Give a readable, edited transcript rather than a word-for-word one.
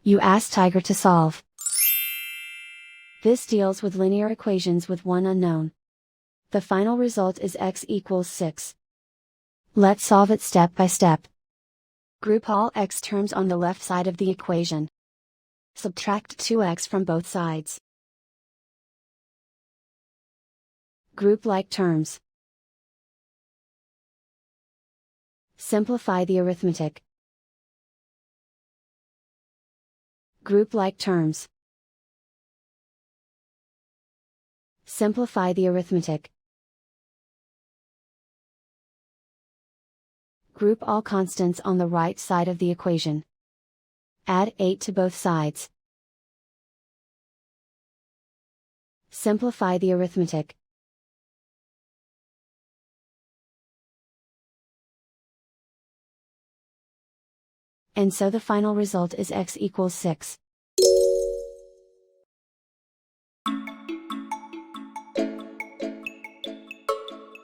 You ask Tiger to solve. This deals with linear equations with one unknown. The final result is x equals 6. Let's solve it step by step. Group all x terms on the left side of the equation. Subtract 2x from both sides. Group like terms. Simplify the arithmetic. Group like terms. Simplify the arithmetic. Group all constants on the right side of the equation. Add 8 to both sides. Simplify the arithmetic. And so the final result is x equals 6.